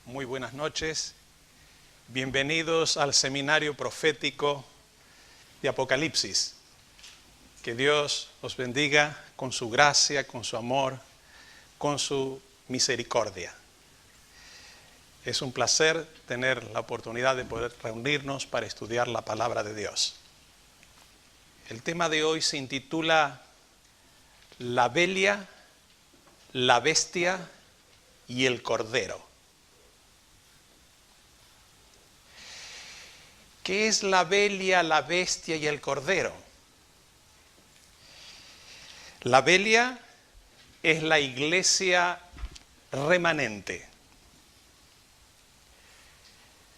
Muy buenas noches. Bienvenidos al seminario profético de Apocalipsis. Que Dios os bendiga con su gracia, con su amor, con su misericordia. Es un placer tener la oportunidad de poder reunirnos para estudiar la palabra de Dios. El tema de hoy se intitula La Bella, la Bestia y el Cordero. ¿Qué es la Bella, la Bestia y el Cordero? La Bella es la iglesia remanente.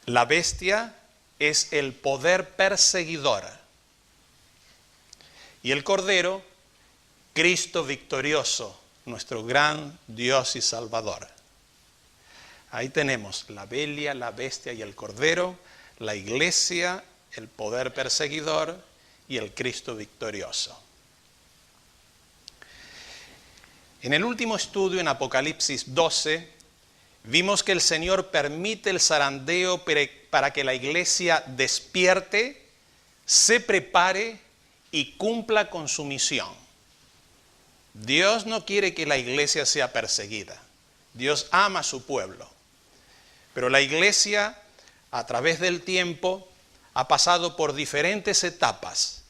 La Bestia es el poder perseguidor. Y el Cordero, Cristo victorioso, nuestro gran Dios y Salvador. Ahí tenemos la Bella, la Bestia y el Cordero, la iglesia, el poder perseguidor y el Cristo victorioso. En el último estudio en Apocalipsis 12, vimos que el Señor permite el zarandeo para que la iglesia despierte, se prepare y cumpla con su misión. Dios no quiere que la iglesia sea perseguida. Dios ama a su pueblo. Pero la iglesia, a través del tiempo, ha pasado por diferentes etapas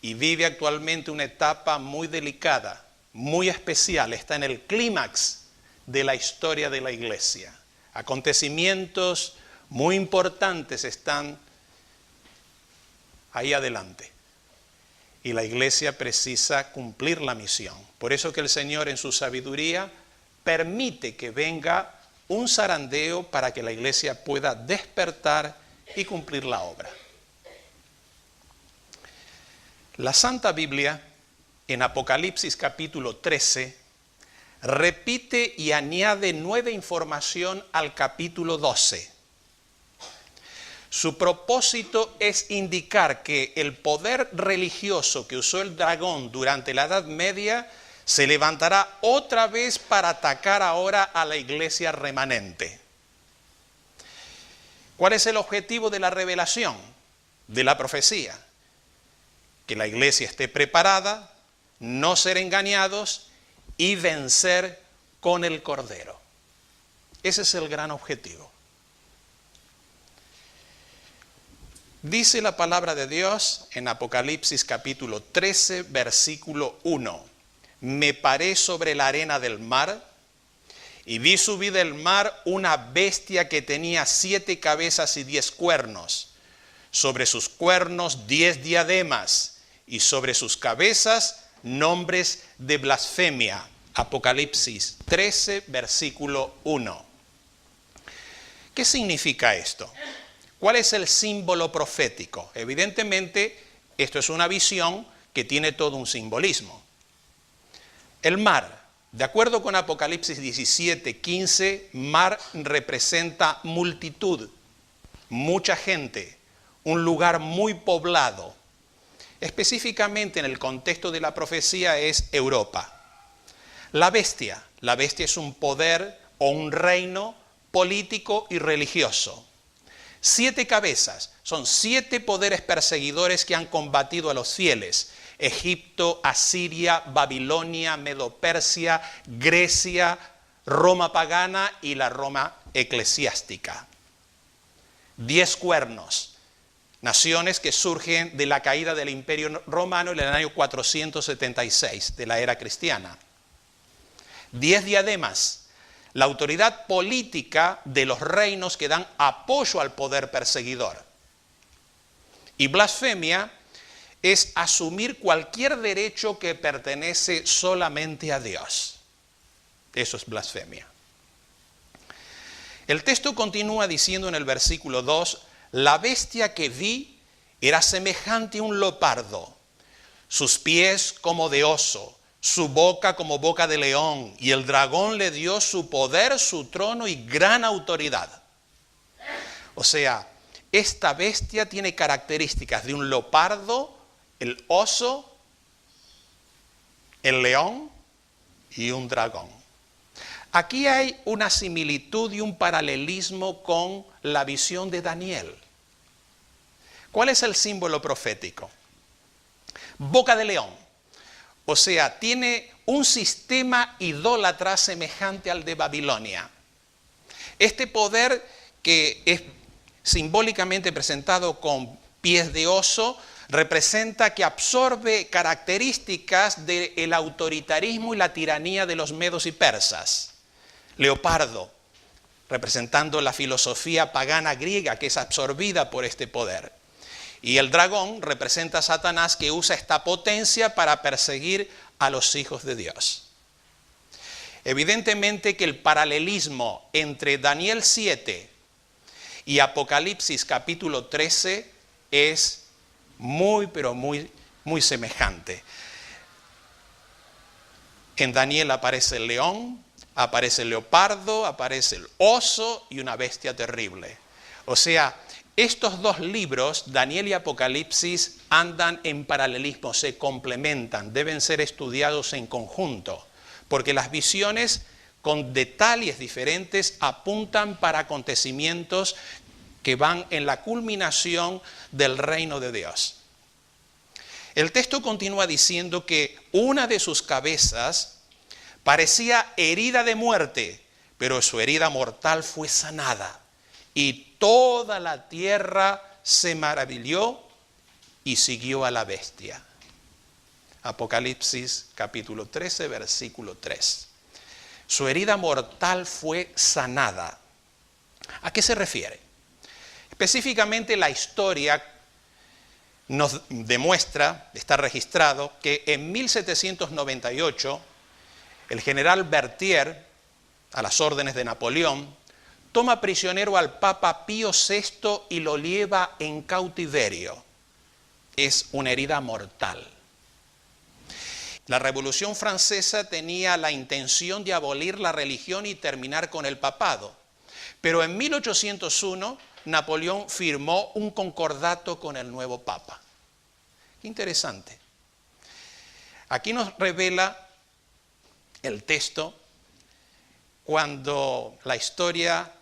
y vive actualmente una etapa muy delicada, muy especial. Está en el clímax de la historia de la iglesia. Acontecimientos muy importantes están ahí adelante. Y la iglesia precisa cumplir la misión. Por eso que el Señor en su sabiduría permite que venga un zarandeo para que la iglesia pueda despertar y cumplir la obra. La Santa Biblia, en Apocalipsis capítulo 13, repite y añade nueva información al capítulo 12. Su propósito es indicar que el poder religioso que usó el dragón durante la Edad Media se levantará otra vez para atacar ahora a la iglesia remanente. ¿Cuál es el objetivo de la revelación, de la profecía? Que la iglesia esté preparada, no ser engañados y vencer con el Cordero. Ese es el gran objetivo. Dice la palabra de Dios en Apocalipsis capítulo 13, versículo 1. Me paré sobre la arena del mar y vi subir del mar una bestia que tenía 7 cabezas y 10 cuernos. Sobre sus cuernos 10 diademas y sobre sus cabezas nombres de blasfemia. Apocalipsis 13, versículo 1. ¿Qué significa esto? ¿Cuál es el símbolo profético? Evidentemente, esto es una visión que tiene todo un simbolismo. El mar, de acuerdo con Apocalipsis 17, 15, mar representa multitud, mucha gente, un lugar muy poblado. Específicamente en el contexto de la profecía es Europa. La bestia es un poder o un reino político y religioso. 7 cabezas, son 7 poderes perseguidores que han combatido a los fieles. Egipto, Asiria, Babilonia, Medo-Persia, Grecia, Roma pagana y la Roma eclesiástica. 10 cuernos, naciones que surgen de la caída del Imperio Romano en el año 476 de la era cristiana. 10 diademas, la autoridad política de los reinos que dan apoyo al poder perseguidor. Y blasfemia es asumir cualquier derecho que pertenece solamente a Dios. Eso es blasfemia. El texto continúa diciendo en el versículo 2, la bestia que vi era semejante a un leopardo, sus pies como de oso, su boca como boca de león, y el dragón le dio su poder, su trono y gran autoridad. O sea, esta bestia tiene características de un leopardo, el oso, el león y un dragón. Aquí hay una similitud y un paralelismo con la visión de Daniel. ¿Cuál es el símbolo profético? Boca de león. O sea, tiene un sistema idólatra semejante al de Babilonia. Este poder, que es simbólicamente presentado con pies de oso, representa que absorbe características del autoritarismo y la tiranía de los medos y persas. Leopardo, representando la filosofía pagana griega que es absorbida por este poder. Y el dragón representa a Satanás, que usa esta potencia para perseguir a los hijos de Dios. Evidentemente que el paralelismo entre Daniel 7 y Apocalipsis capítulo 13 es muy, pero muy semejante. En Daniel aparece el león, aparece el leopardo, aparece el oso y una bestia terrible. O sea, estos dos libros, Daniel y Apocalipsis, andan en paralelismo, se complementan, deben ser estudiados en conjunto, porque las visiones con detalles diferentes apuntan para acontecimientos que van en la culminación del reino de Dios. El texto continúa diciendo que una de sus cabezas parecía herida de muerte, pero su herida mortal fue sanada. Y toda la tierra se maravilló y siguió a la bestia. Apocalipsis capítulo 13, versículo 3. Su herida mortal fue sanada. ¿A qué se refiere? Específicamente la historia nos demuestra, está registrado, que en 1798 el general Berthier, a las órdenes de Napoleón, toma prisionero al Papa Pío VI y lo lleva en cautiverio. Es una herida mortal. La Revolución Francesa tenía la intención de abolir la religión y terminar con el papado. Pero en 1801 Napoleón firmó un concordato con el nuevo Papa. Qué interesante. Aquí nos revela el texto cuando la historia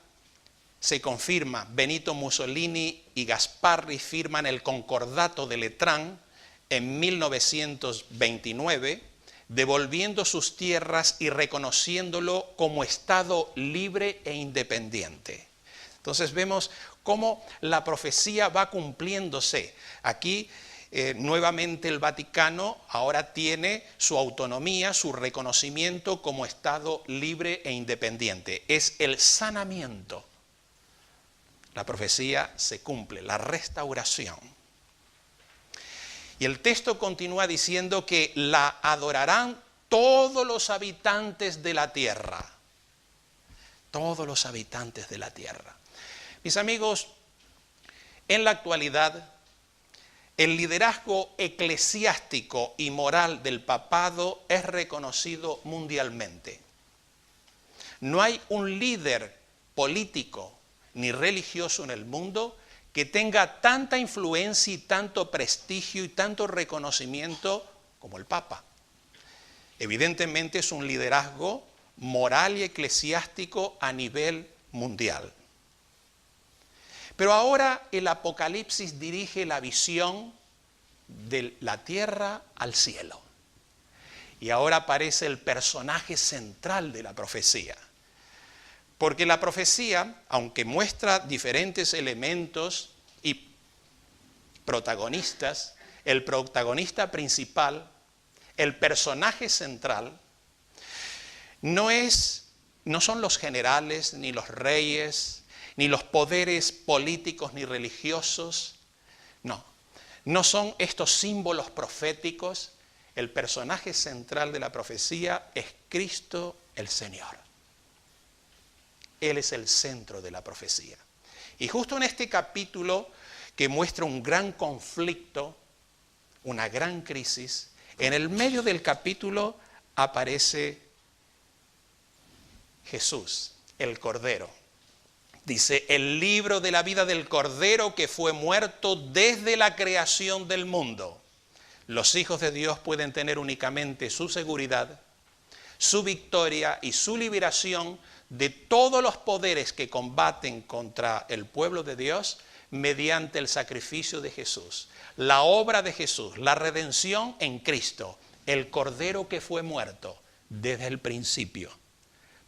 se confirma. Benito Mussolini y Gasparri firman el concordato de Letrán en 1929, devolviendo sus tierras y reconociéndolo como Estado libre e independiente. Entonces vemos cómo la profecía va cumpliéndose. Aquí nuevamente el Vaticano ahora tiene su autonomía, su reconocimiento como Estado libre e independiente. Es el sanamiento. La profecía se cumple, la restauración. Y el texto continúa diciendo que la adorarán todos los habitantes de la tierra. Todos los habitantes de la tierra. Mis amigos, en la actualidad, el liderazgo eclesiástico y moral del papado es reconocido mundialmente. No hay un líder político ni religioso en el mundo que tenga tanta influencia y tanto prestigio y tanto reconocimiento como el Papa. Evidentemente es un liderazgo moral y eclesiástico a nivel mundial. Pero ahora el Apocalipsis dirige la visión de la tierra al cielo. Y ahora aparece el personaje central de la profecía. Porque la profecía, aunque muestra diferentes elementos y protagonistas, el protagonista principal, el personaje central, no son los generales, ni los reyes, ni los poderes políticos, ni religiosos. No son estos símbolos proféticos. El personaje central de la profecía es Cristo el Señor. Él es el centro de la profecía. Y justo en este capítulo que muestra un gran conflicto, una gran crisis, en el medio del capítulo aparece Jesús, el Cordero. Dice, el libro de la vida del Cordero que fue muerto desde la creación del mundo. Los hijos de Dios pueden tener únicamente su seguridad, su victoria y su liberación de todos los poderes que combaten contra el pueblo de Dios mediante el sacrificio de Jesús, la obra de Jesús, la redención en Cristo, el Cordero que fue muerto desde el principio,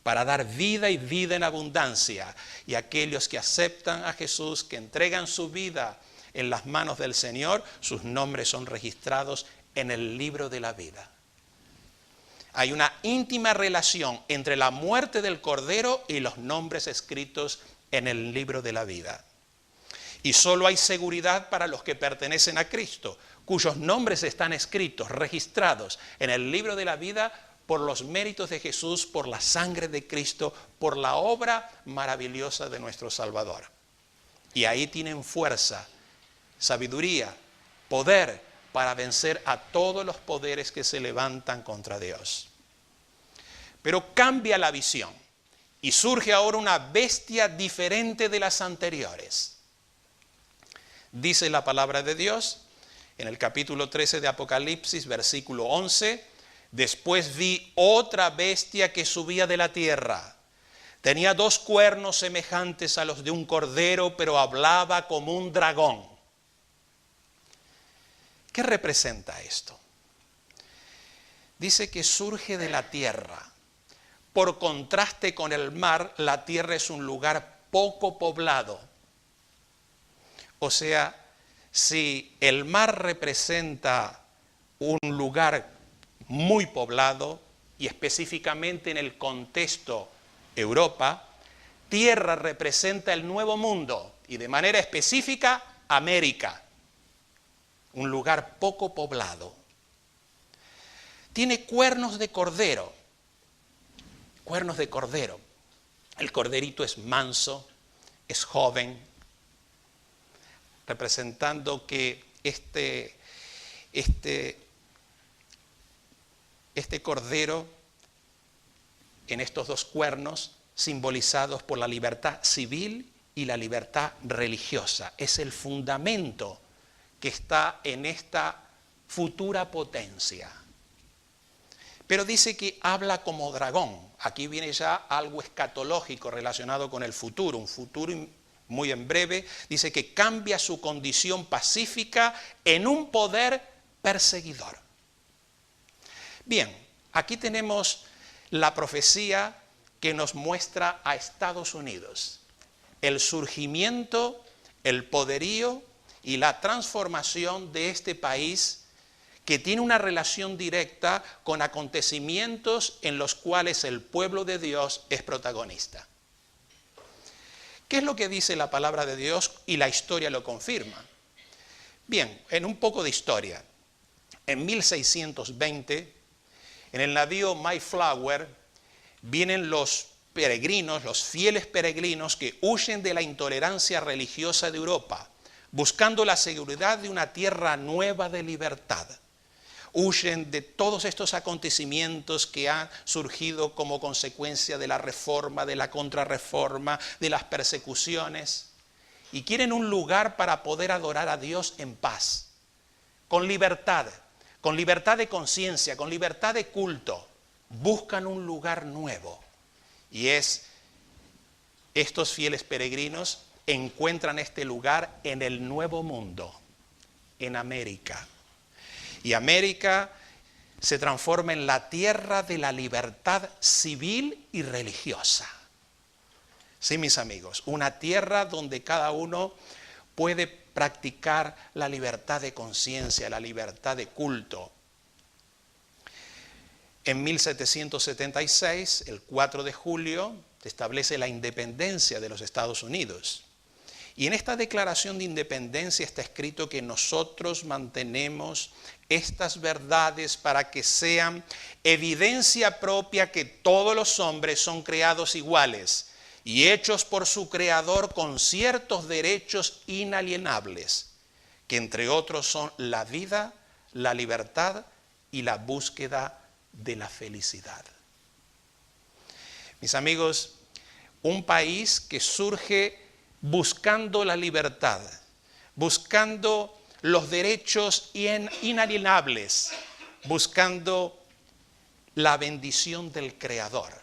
para dar vida y vida en abundancia. Y aquellos que aceptan a Jesús, que entregan su vida en las manos del Señor, sus nombres son registrados en el libro de la vida. Hay una íntima relación entre la muerte del Cordero y los nombres escritos en el libro de la vida. Y solo hay seguridad para los que pertenecen a Cristo, cuyos nombres están escritos, registrados en el libro de la vida por los méritos de Jesús, por la sangre de Cristo, por la obra maravillosa de nuestro Salvador. Y ahí tienen fuerza, sabiduría, poder para vencer a todos los poderes que se levantan contra Dios. Pero cambia la visión y surge ahora una bestia diferente de las anteriores. Dice la palabra de Dios en el capítulo 13 de Apocalipsis, versículo 11, después vi otra bestia que subía de la tierra. Tenía 2 cuernos semejantes a los de un cordero, pero hablaba como un dragón. ¿Qué representa esto? Dice que surge de la tierra. Por contraste con el mar, la tierra es un lugar poco poblado. O sea, si el mar representa un lugar muy poblado, y específicamente en el contexto Europa, tierra representa el Nuevo Mundo, y de manera específica América, un lugar poco poblado. Tiene cuernos de cordero. Cuernos de cordero. El corderito es manso, es joven, representando que este cordero, en estos 2 cuernos, simbolizados por la libertad civil y la libertad religiosa, es el fundamento que está en esta futura potencia. Pero dice que habla como dragón. Aquí viene ya algo escatológico relacionado con el futuro, un futuro muy en breve. Dice que cambia su condición pacífica en un poder perseguidor. Bien, aquí tenemos la profecía que nos muestra a Estados Unidos, el surgimiento, el poderío y la transformación de este país que tiene una relación directa con acontecimientos en los cuales el pueblo de Dios es protagonista. ¿Qué es lo que dice la palabra de Dios y la historia lo confirma? Bien, en un poco de historia. En 1620, en el navío Mayflower, vienen los peregrinos, los fieles peregrinos que huyen de la intolerancia religiosa de Europa, buscando la seguridad de una tierra nueva de libertad. Huyen de todos estos acontecimientos que han surgido como consecuencia de la reforma, de la contrarreforma, de las persecuciones, y quieren un lugar para poder adorar a Dios en paz, con libertad de conciencia, con libertad de culto. Buscan un lugar nuevo, y estos fieles peregrinos encuentran este lugar en el Nuevo Mundo, en América. Y América se transforma en la tierra de la libertad civil y religiosa. Sí, mis amigos, una tierra donde cada uno puede practicar la libertad de conciencia, la libertad de culto. En 1776, el 4 de julio, se establece la independencia de los Estados Unidos. Y en esta declaración de independencia está escrito que nosotros mantenemos estas verdades para que sean evidencia propia que todos los hombres son creados iguales y hechos por su Creador con ciertos derechos inalienables, que entre otros son la vida, la libertad y la búsqueda de la felicidad. Mis amigos, un país que surge buscando la libertad, buscando los derechos inalienables, buscando la bendición del Creador.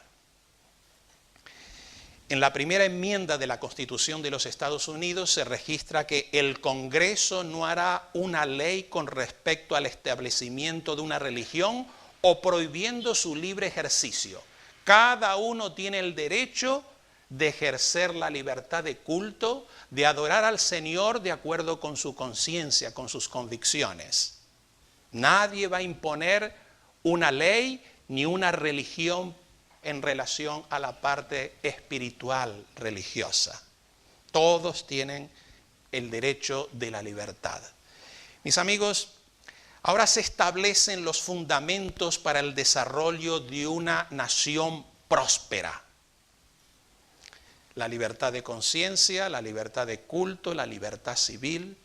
En la primera enmienda de la Constitución de los Estados Unidos se registra que el Congreso no hará una ley con respecto al establecimiento de una religión o prohibiendo su libre ejercicio. Cada uno tiene el derecho de ejercer la libertad de culto, de adorar al Señor de acuerdo con su conciencia, con sus convicciones. Nadie va a imponer una ley ni una religión en relación a la parte espiritual religiosa. Todos tienen el derecho de la libertad. Mis amigos, ahora se establecen los fundamentos para el desarrollo de una nación próspera. La libertad de conciencia, la libertad de culto, la libertad civil,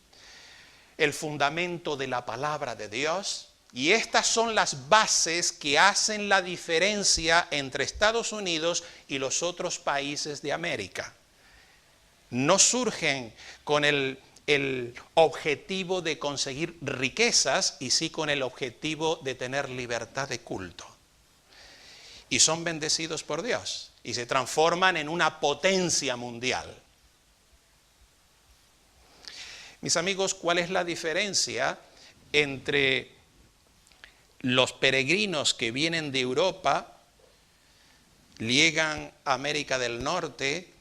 el fundamento de la palabra de Dios. Y estas son las bases que hacen la diferencia entre Estados Unidos y los otros países de América. No surgen con el objetivo de conseguir riquezas y sí con el objetivo de tener libertad de culto. Y son bendecidos por Dios y se transforman en una potencia mundial. Mis amigos, ¿cuál es la diferencia entre los peregrinos que vienen de Europa, llegan a América del Norte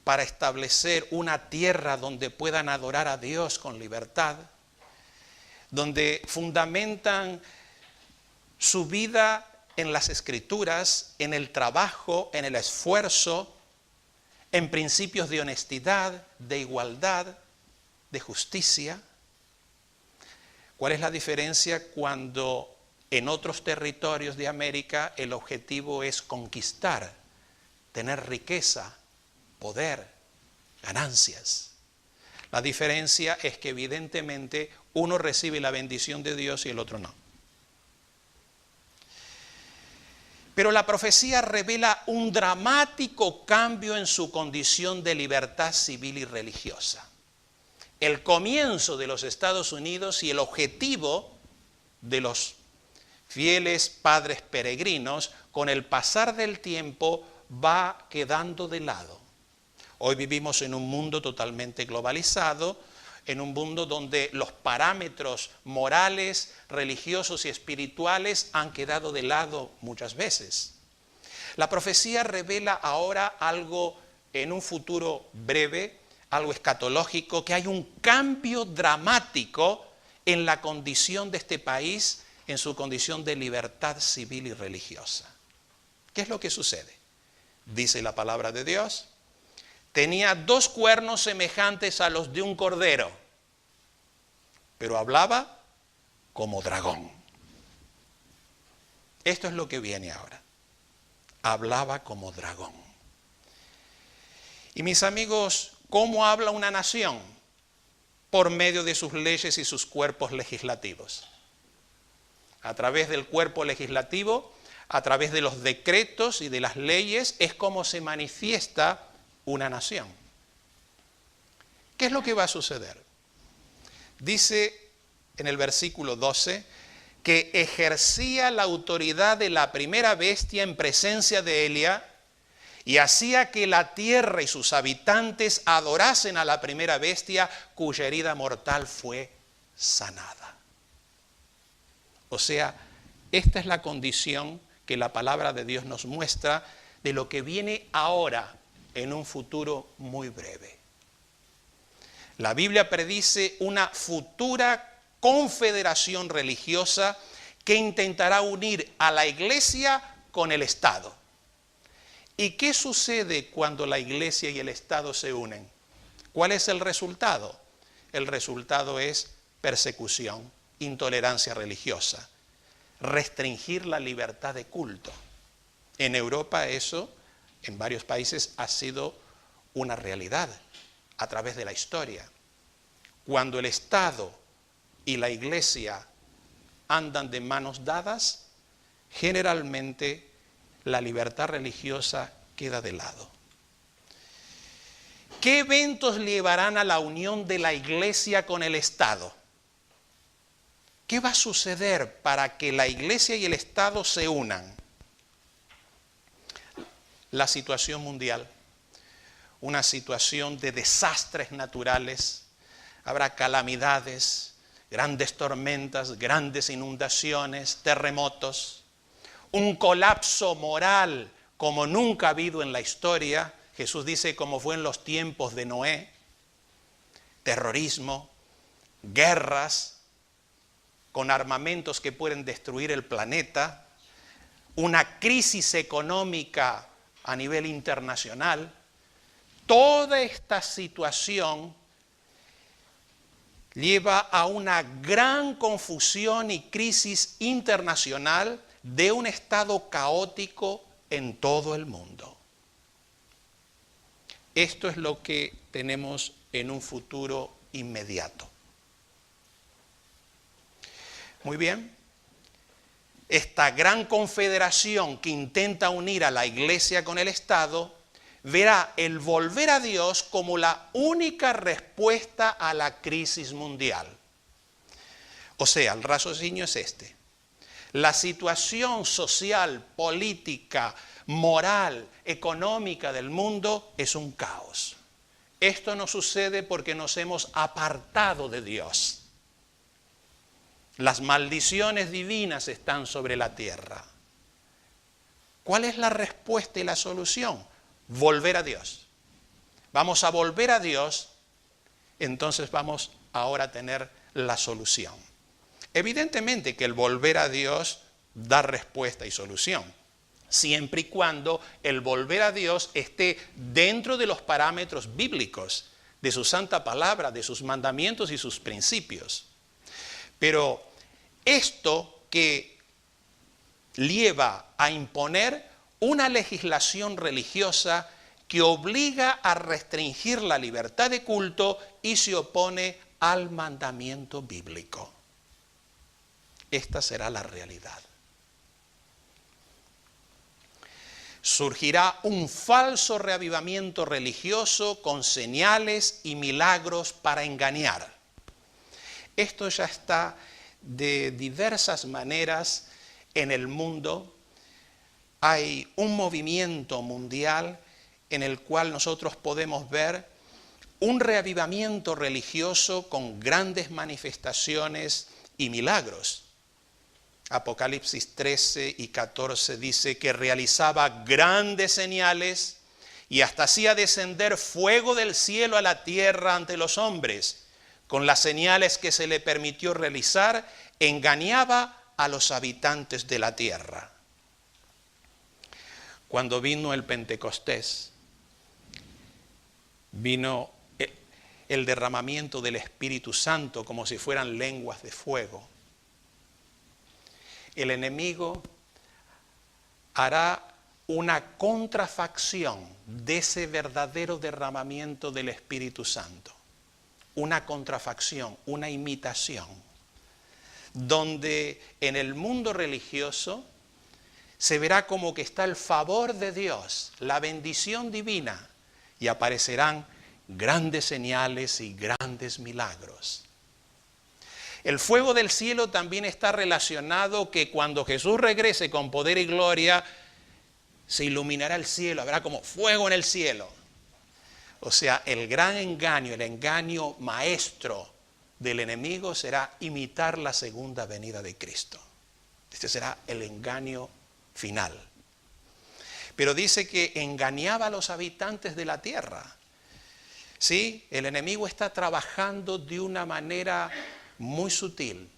para establecer una tierra donde puedan adorar a Dios con libertad, donde fundamentan su vida en las Escrituras, en el trabajo, en el esfuerzo, en principios de honestidad, de igualdad, de justicia? ¿Cuál es la diferencia cuando en otros territorios de América el objetivo es conquistar, tener riqueza, poder, ganancias? La diferencia es que evidentemente uno recibe la bendición de Dios y el otro no. Pero la profecía revela un dramático cambio en su condición de libertad civil y religiosa. El comienzo de los Estados Unidos y el objetivo de los fieles padres peregrinos, con el pasar del tiempo va quedando de lado. Hoy vivimos en un mundo totalmente globalizado, en un mundo donde los parámetros morales, religiosos y espirituales han quedado de lado muchas veces. La profecía revela ahora algo en un futuro breve, algo escatológico, que hay un cambio dramático en la condición de este país, en su condición de libertad civil y religiosa. ¿Qué es lo que sucede? Dice la palabra de Dios: tenía 2 cuernos semejantes a los de un cordero, pero hablaba como dragón. Esto es lo que viene ahora. Hablaba como dragón. Y mis amigos, ¿cómo habla una nación? Por medio de sus leyes y sus cuerpos legislativos. A través del cuerpo legislativo, a través de los decretos y de las leyes, es como se manifiesta una nación. ¿Qué es lo que va a suceder? Dice en el versículo 12 que ejercía la autoridad de la primera bestia en presencia de Elia y hacía que la tierra y sus habitantes adorasen a la primera bestia cuya herida mortal fue sanada. O sea, esta es la condición que la palabra de Dios nos muestra de lo que viene ahora en un futuro muy breve. La Biblia predice una futura confederación religiosa que intentará unir a la iglesia con el Estado. ¿Y qué sucede cuando la iglesia y el Estado se unen? ¿Cuál es el resultado? El resultado es persecución, intolerancia religiosa, restringir la libertad de culto. En Europa eso, en varios países, ha sido una realidad a través de la historia. Cuando el Estado y la iglesia andan de manos dadas, generalmente la libertad religiosa queda de lado. ¿Qué eventos llevarán a la unión de la iglesia con el Estado? ¿Qué va a suceder para que la iglesia y el Estado se unan? La situación mundial, una situación de desastres naturales, habrá calamidades, grandes tormentas, grandes inundaciones, terremotos, un colapso moral como nunca ha habido en la historia. Jesús dice como fue en los tiempos de Noé, terrorismo, guerras con armamentos que pueden destruir el planeta, una crisis económica a nivel internacional. Toda esta situación lleva a una gran confusión y crisis internacional de un estado caótico en todo el mundo. Esto es lo que tenemos en un futuro inmediato. Muy bien. Esta gran confederación que intenta unir a la iglesia con el Estado verá el volver a Dios como la única respuesta a la crisis mundial. O sea, el raciocinio es este. La situación social, política, moral, económica del mundo es un caos. Esto no sucede porque nos hemos apartado de Dios. Las maldiciones divinas están sobre la tierra. ¿Cuál es la respuesta y la solución? Volver a Dios. Vamos a volver a Dios, entonces vamos ahora a tener la solución. Evidentemente que el volver a Dios da respuesta y solución, siempre y cuando el volver a Dios esté dentro de los parámetros bíblicos, de su santa palabra, de sus mandamientos y sus principios. Pero esto que lleva a imponer una legislación religiosa que obliga a restringir la libertad de culto y se opone al mandamiento bíblico. Esta será la realidad. Surgirá un falso reavivamiento religioso con señales y milagros para engañar. Esto ya está de diversas maneras en el mundo. Hay un movimiento mundial en el cual nosotros podemos ver un reavivamiento religioso con grandes manifestaciones y milagros. Apocalipsis 13 y 14 dice que realizaba grandes señales y hasta hacía descender fuego del cielo a la tierra ante los hombres. Con las señales que se le permitió realizar, engañaba a los habitantes de la tierra. Cuando vino el Pentecostés, vino el derramamiento del Espíritu Santo como si fueran lenguas de fuego. El enemigo hará una contrafacción de ese verdadero derramamiento del Espíritu Santo. Una contrafacción, una imitación, donde en el mundo religioso se verá como que está el favor de Dios, la bendición divina, y aparecerán grandes señales y grandes milagros. El fuego del cielo también está relacionado que cuando Jesús regrese con poder y gloria, se iluminará el cielo, habrá como fuego en el cielo. O sea, el gran engaño, el engaño maestro del enemigo será imitar la segunda venida de Cristo. Este será el engaño final. Pero dice que engañaba a los habitantes de la tierra. Sí, el enemigo está trabajando de una manera muy sutil.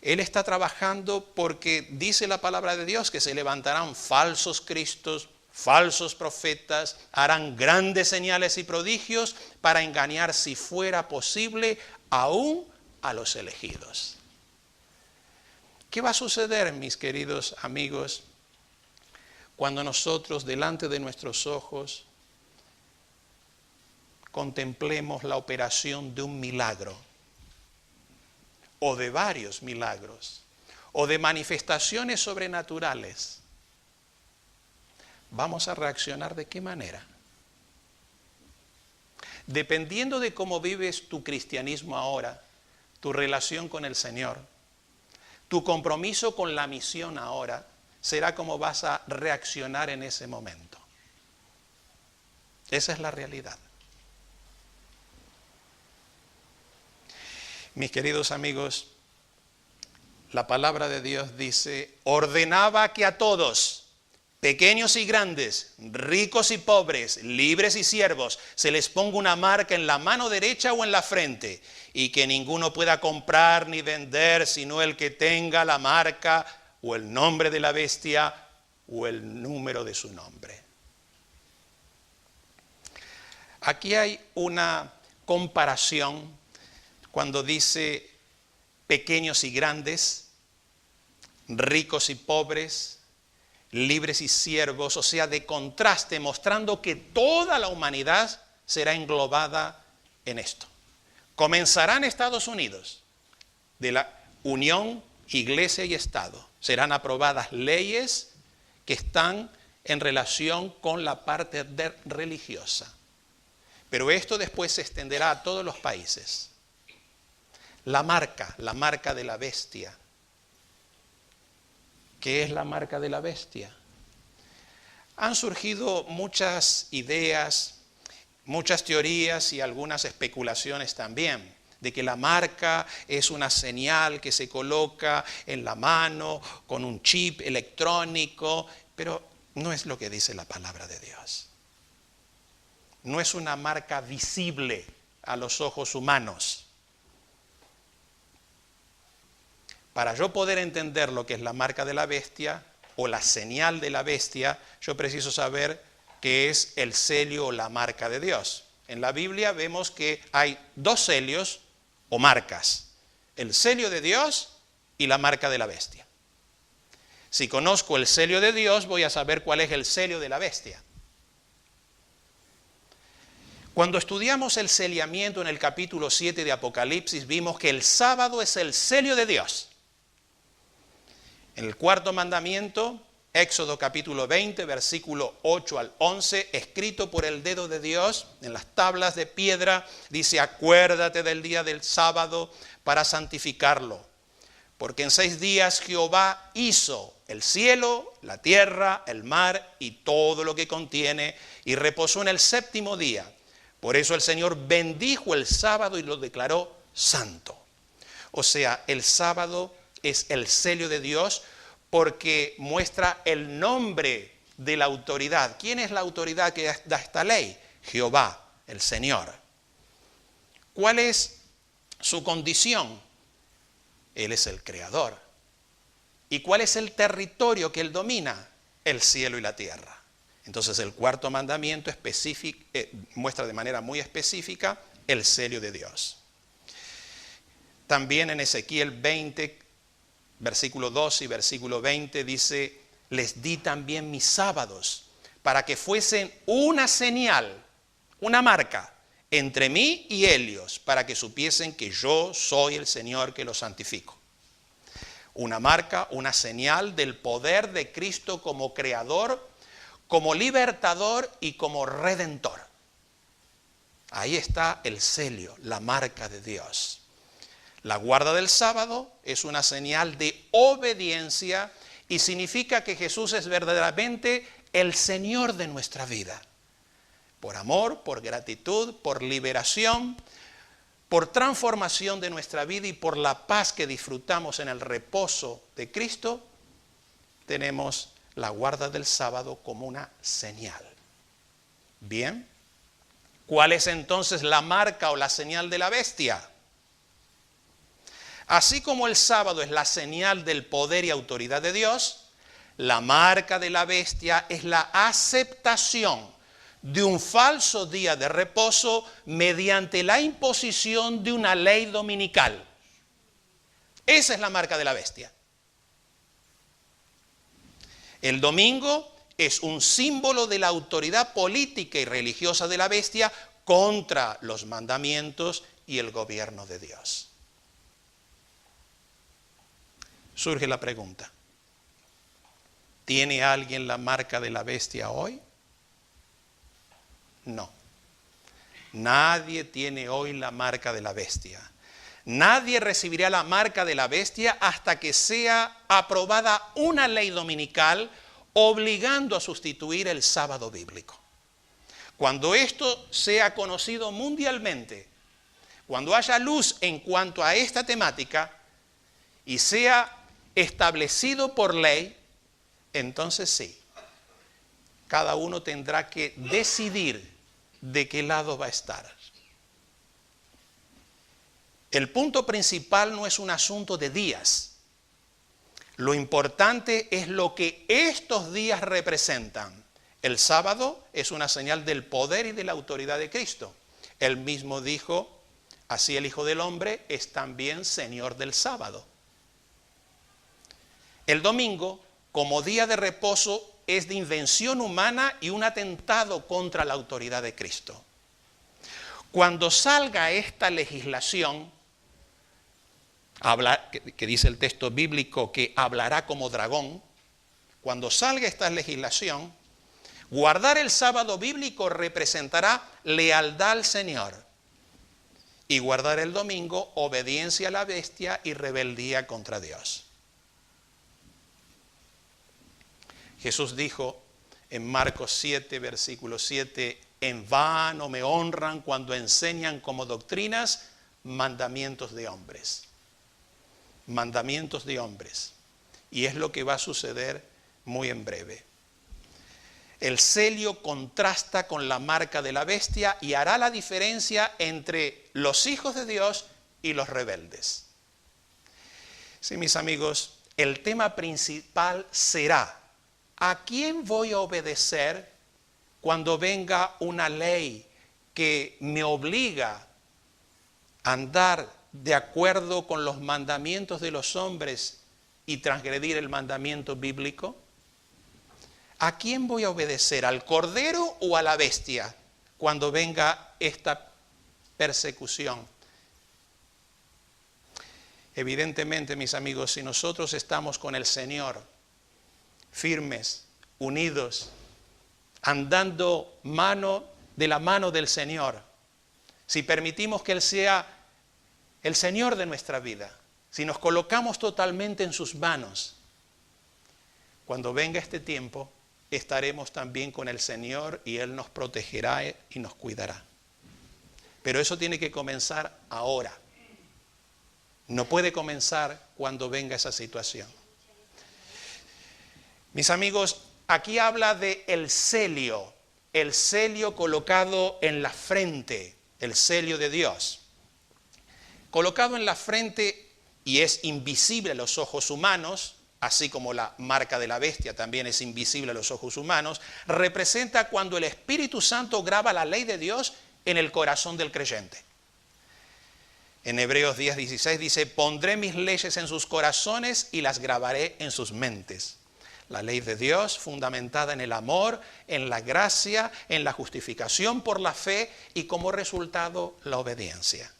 Él está trabajando porque dice la palabra de Dios que se levantarán falsos cristos, falsos profetas, harán grandes señales y prodigios para engañar, si fuera posible, aún a los elegidos. ¿Qué va a suceder, mis queridos amigos, cuando nosotros delante de nuestros ojos contemplemos la operación de un milagro, o de varios milagros, o de manifestaciones sobrenaturales? ¿Vamos a reaccionar de qué manera? Dependiendo de cómo vives tu cristianismo ahora, tu relación con el Señor, Tu compromiso con la misión ahora será cómo vas a reaccionar en ese momento. Esa es la realidad. Mis queridos amigos, la palabra de Dios dice, ordenaba que a todos, pequeños y grandes, ricos y pobres, libres y siervos, se les ponga una marca en la mano derecha o en la frente, y que ninguno pueda comprar ni vender sino el que tenga la marca o el nombre de la bestia o el número de su nombre. Aquí hay una comparación cuando dice pequeños y grandes, ricos y pobres, libres y siervos, o sea, de contraste, mostrando que toda la humanidad será englobada en esto. Comenzará en Estados Unidos, de la unión Iglesia y Estado. Serán aprobadas leyes que están en relación con la parte religiosa. Pero esto después se extenderá a todos los países. La marca de la bestia. ¿Qué es la marca de la bestia? Han surgido muchas ideas, muchas teorías y algunas especulaciones también, de que la marca es una señal que se coloca en la mano con un chip electrónico, pero no es lo que dice la palabra de Dios. No es una marca visible a los ojos humanos. Para yo poder entender lo que es la marca de la bestia o la señal de la bestia, yo preciso saber qué es el sello o la marca de Dios. En la Biblia vemos que hay dos sellos o marcas: el sello de Dios y la marca de la bestia. Si conozco el sello de Dios, voy a saber cuál es el sello de la bestia. Cuando estudiamos el sellamiento en el capítulo 7 de Apocalipsis, vimos que el sábado es el sello de Dios. En el cuarto mandamiento, Éxodo capítulo 20, versículo 8 al 11, escrito por el dedo de Dios en las tablas de piedra, dice: acuérdate del día del sábado para santificarlo, porque en 6 días Jehová hizo el cielo, la tierra, el mar y todo lo que contiene, y reposó en el séptimo día. Por eso el Señor bendijo el sábado y lo declaró santo. O sea, el sábado es el sello de Dios porque muestra el nombre de la autoridad. ¿Quién es la autoridad que da esta ley? Jehová, el Señor. ¿Cuál es su condición? Él es el creador. ¿Y cuál es el territorio que él domina? El cielo y la tierra. Entonces el cuarto mandamiento muestra de manera muy específica el sello de Dios. También en Ezequiel 20, versículo 2 y versículo 20 dice: les di también mis sábados para que fuesen una señal, una marca entre mí y ellos, para que supiesen que yo soy el Señor que los santifico. Una marca, una señal del poder de Cristo como creador, como libertador y como redentor. Ahí está el sello, la marca de Dios. La guarda del sábado es una señal de obediencia y significa que Jesús es verdaderamente el Señor de nuestra vida. Por amor, por gratitud, por liberación, por transformación de nuestra vida y por la paz que disfrutamos en el reposo de Cristo, tenemos la guarda del sábado como una señal. Bien, ¿cuál es entonces la marca o la señal de la bestia? Así como el sábado es la señal del poder y autoridad de Dios, la marca de la bestia es la aceptación de un falso día de reposo mediante la imposición de una ley dominical. Esa es la marca de la bestia. El domingo es un símbolo de la autoridad política y religiosa de la bestia contra los mandamientos y el gobierno de Dios. Surge la pregunta: ¿tiene alguien la marca de la bestia hoy? No. Nadie tiene hoy la marca de la bestia. Nadie recibirá la marca de la bestia hasta que sea aprobada una ley dominical obligando a sustituir el sábado bíblico. Cuando esto sea conocido mundialmente, cuando haya luz en cuanto a esta temática y sea establecido por ley, entonces sí, cada uno tendrá que decidir de qué lado va a estar. El punto principal no es un asunto de días. Lo importante es lo que estos días representan. El sábado es una señal del poder y de la autoridad de Cristo. Él mismo dijo, así el Hijo del Hombre es también Señor del sábado. El domingo, como día de reposo, es de invención humana y un atentado contra la autoridad de Cristo. Cuando salga esta legislación, que dice el texto bíblico que hablará como dragón, cuando salga esta legislación, guardar el sábado bíblico representará lealtad al Señor y guardar el domingo obediencia a la bestia y rebeldía contra Dios. Jesús dijo en Marcos 7, versículo 7, en vano me honran cuando enseñan como doctrinas mandamientos de hombres. Mandamientos de hombres. Y es lo que va a suceder muy en breve. El sello contrasta con la marca de la bestia y hará la diferencia entre los hijos de Dios y los rebeldes. Sí, mis amigos, el tema principal será: ¿a quién voy a obedecer cuando venga una ley que me obliga a andar de acuerdo con los mandamientos de los hombres y transgredir el mandamiento bíblico? ¿A quién voy a obedecer? ¿Al cordero o a la bestia cuando venga esta persecución? Evidentemente, mis amigos, si nosotros estamos con el Señor, firmes, unidos, andando de la mano del Señor, si permitimos que Él sea el Señor de nuestra vida, si nos colocamos totalmente en sus manos, cuando venga este tiempo, estaremos también con el Señor y Él nos protegerá y nos cuidará. Pero eso tiene que comenzar ahora. No puede comenzar cuando venga esa situación. Mis amigos, aquí habla de el sello colocado en la frente, el sello de Dios. Colocado en la frente y es invisible a los ojos humanos, así como la marca de la bestia también es invisible a los ojos humanos, representa cuando el Espíritu Santo graba la ley de Dios en el corazón del creyente. En Hebreos 10:16 dice, pondré mis leyes en sus corazones y las grabaré en sus mentes. La ley de Dios fundamentada en el amor, en la gracia, en la justificación por la fe y como resultado la obediencia.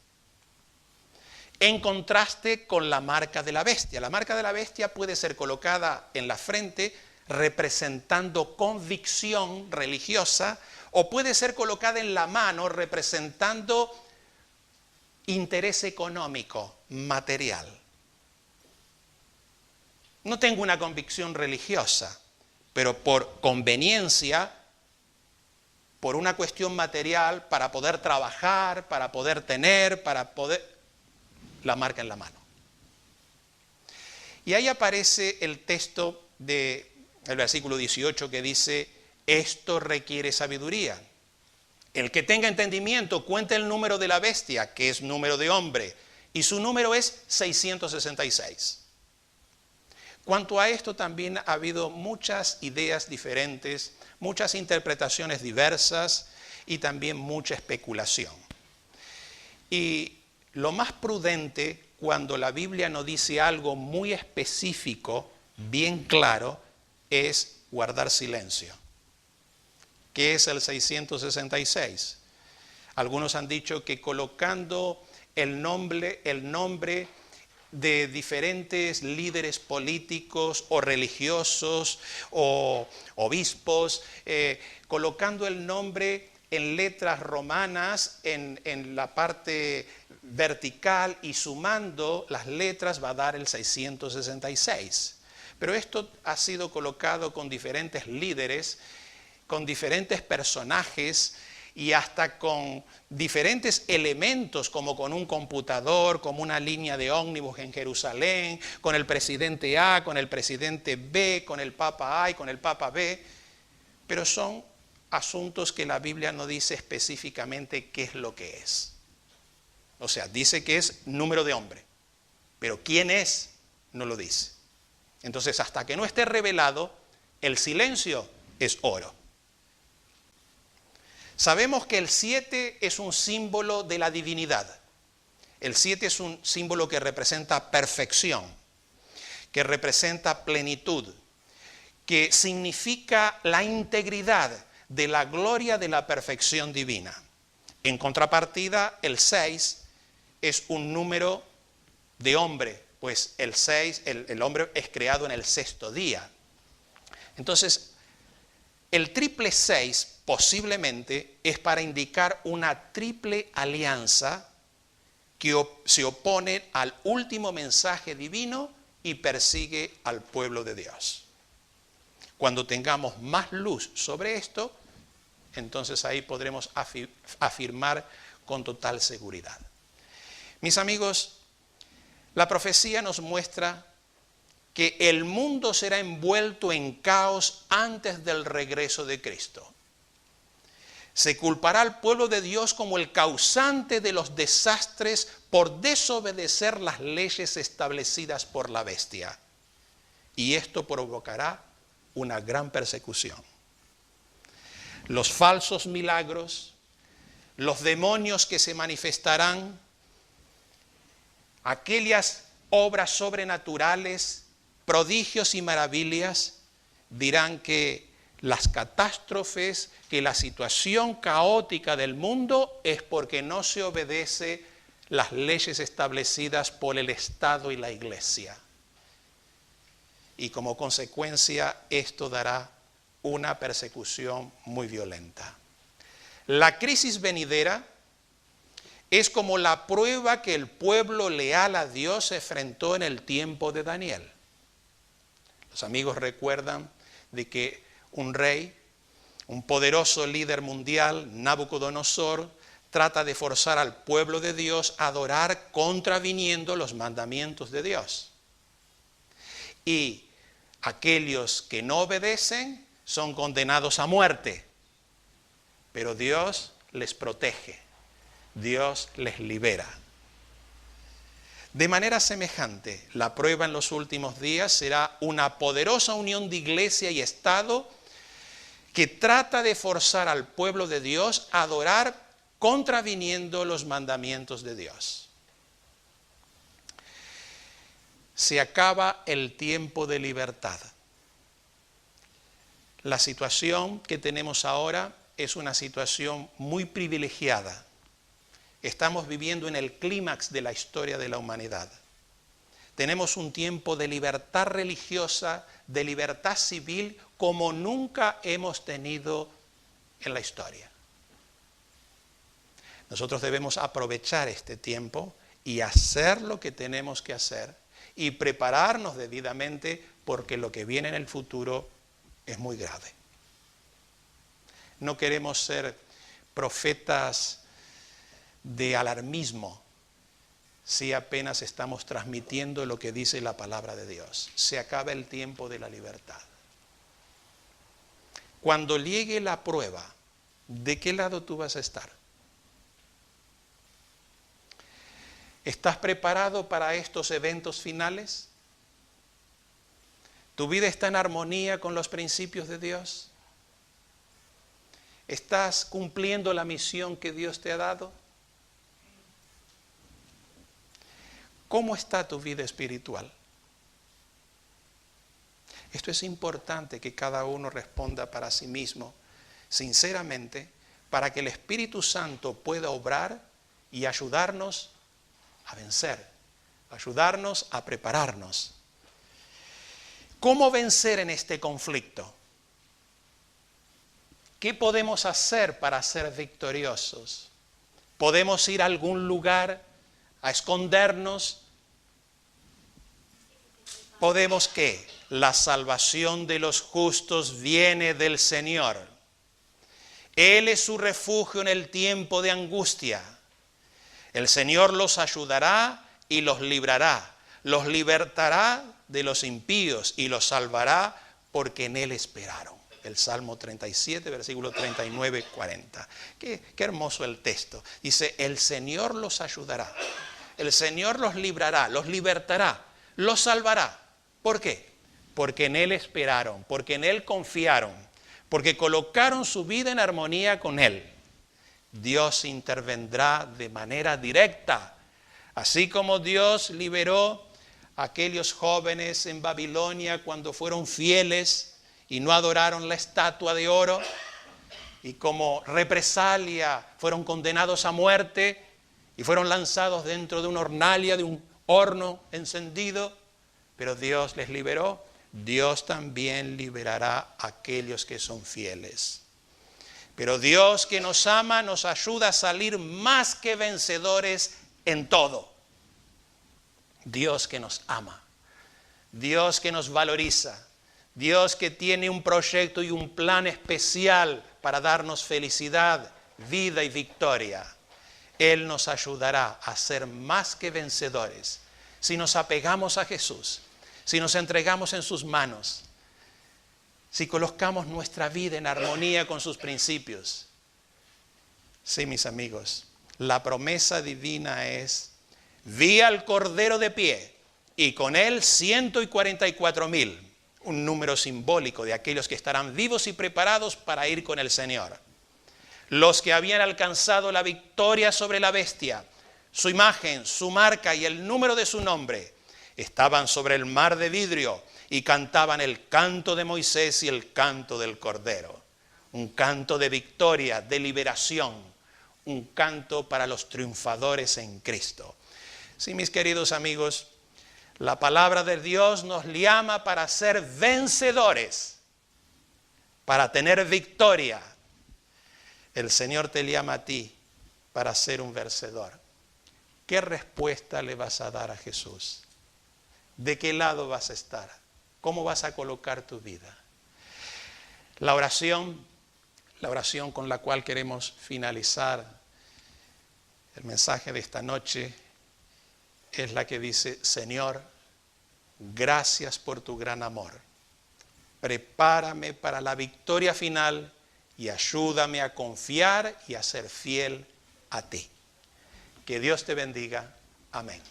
En contraste con la marca de la bestia. La marca de la bestia puede ser colocada en la frente representando convicción religiosa o puede ser colocada en la mano representando interés económico, material. No tengo una convicción religiosa, pero por conveniencia, por una cuestión material, para poder trabajar, para poder tener, la marca en la mano. Y ahí aparece el texto del versículo 18 que dice, esto requiere sabiduría. El que tenga entendimiento cuente el número de la bestia, que es número de hombre, y su número es 666. Cuanto a esto también ha habido muchas ideas diferentes, muchas interpretaciones diversas y también mucha especulación. Y lo más prudente cuando la Biblia nos dice algo muy específico, bien claro, es guardar silencio. ¿Qué es el 666? Algunos han dicho que colocando el nombre de diferentes líderes políticos o religiosos o obispos, colocando el nombre en letras romanas en la parte vertical y sumando las letras va a dar el 666. Pero esto ha sido colocado con diferentes líderes, con diferentes personajes y hasta con diferentes elementos, como con un computador, como una línea de ómnibus en Jerusalén, con el presidente A, con el presidente B, con el Papa A y con el Papa B. Pero son asuntos que la Biblia no dice específicamente qué es lo que es. O sea, dice que es número de hombre, pero quién es, no lo dice. Entonces, hasta que no esté revelado, el silencio es oro. Sabemos que el 7 es un símbolo de la divinidad. El 7 es un símbolo que representa perfección, que representa plenitud, que significa la integridad de la gloria de la perfección divina. En contrapartida, el 6 es un número de hombre, pues el 6, el hombre es creado en el sexto día. Entonces, el triple 6 posiblemente es para indicar una triple alianza que se opone al último mensaje divino y persigue al pueblo de Dios. Cuando tengamos más luz sobre esto, entonces ahí podremos afirmar con total seguridad. Mis amigos, la profecía nos muestra que el mundo será envuelto en caos antes del regreso de Cristo. Se culpará al pueblo de Dios como el causante de los desastres por desobedecer las leyes establecidas por la bestia. Y esto provocará una gran persecución. Los falsos milagros, los demonios que se manifestarán, aquellas obras sobrenaturales, prodigios y maravillas, dirán que las catástrofes, que la situación caótica del mundo es porque no se obedece las leyes establecidas por el Estado y la Iglesia. Y como consecuencia esto dará una persecución muy violenta. La crisis venidera es como la prueba que el pueblo leal a Dios se enfrentó en el tiempo de Daniel. Los amigos recuerdan de que un rey, un poderoso líder mundial, Nabucodonosor, trata de forzar al pueblo de Dios a adorar contraviniendo los mandamientos de Dios. Y aquellos que no obedecen son condenados a muerte. Pero Dios les protege, Dios les libera. De manera semejante, la prueba en los últimos días será una poderosa unión de iglesia y Estado que trata de forzar al pueblo de Dios a adorar contraviniendo los mandamientos de Dios. Se acaba el tiempo de libertad. La situación que tenemos ahora es una situación muy privilegiada. Estamos viviendo en el clímax de la historia de la humanidad. Tenemos un tiempo de libertad religiosa, de libertad civil, como nunca hemos tenido en la historia. Nosotros debemos aprovechar este tiempo y hacer lo que tenemos que hacer y prepararnos debidamente porque lo que viene en el futuro es muy grave. No queremos ser profetas de alarmismo si apenas estamos transmitiendo lo que dice la palabra de Dios. Se acaba el tiempo de la libertad. Cuando llegue la prueba, ¿de qué lado tú vas a estar? ¿Estás preparado para estos eventos finales? ¿Tu vida está en armonía con los principios de Dios? ¿Estás cumpliendo la misión que Dios te ha dado? ¿Cómo está tu vida espiritual? Esto es importante que cada uno responda para sí mismo, sinceramente, para que el Espíritu Santo pueda obrar y ayudarnos a vencer, ayudarnos a prepararnos. ¿Cómo vencer en este conflicto? ¿Qué podemos hacer para ser victoriosos? ¿Podemos ir a algún lugar a escondernos? ¿Podemos qué? La salvación de los justos viene del Señor. Él es su refugio en el tiempo de angustia. El Señor los ayudará y los librará. Los libertará de los impíos y los salvará porque en Él esperaron. El Salmo 37, versículo 39, 40. Qué hermoso el texto. Dice, el Señor los ayudará. El Señor los librará, los libertará, los salvará. ¿Por qué? Porque en Él esperaron, porque en Él confiaron, porque colocaron su vida en armonía con Él. Dios intervendrá de manera directa. Así como Dios liberó a aquellos jóvenes en Babilonia cuando fueron fieles y no adoraron la estatua de oro, y como represalia fueron condenados a muerte y fueron lanzados dentro de una hornalla, de un horno encendido, pero Dios les liberó. Dios también liberará a aquellos que son fieles. Pero Dios, que nos ama, nos ayuda a salir más que vencedores en todo. Dios que nos ama, Dios que nos valoriza, Dios que tiene un proyecto y un plan especial para darnos felicidad, vida y victoria. Él nos ayudará a ser más que vencedores si nos apegamos a Jesús, si nos entregamos en sus manos, si colocamos nuestra vida en armonía con sus principios. Sí, mis amigos, la promesa divina es: vi al Cordero de pie y con él 144,000, un número simbólico de aquellos que estarán vivos y preparados para ir con el Señor. Los que habían alcanzado la victoria sobre la bestia, su imagen, su marca y el número de su nombre, estaban sobre el mar de vidrio y cantaban el canto de Moisés y el canto del Cordero. Un canto de victoria, de liberación, un canto para los triunfadores en Cristo. Sí, mis queridos amigos, la palabra de Dios nos llama para ser vencedores, para tener victoria. El Señor te llama a ti para ser un vencedor. ¿Qué respuesta le vas a dar a Jesús? ¿De qué lado vas a estar? ¿Cómo vas a colocar tu vida? La oración con la cual queremos finalizar el mensaje de esta noche es la que dice: Señor, gracias por tu gran amor. Prepárame para la victoria final y ayúdame a confiar y a ser fiel a ti. Que Dios te bendiga. Amén.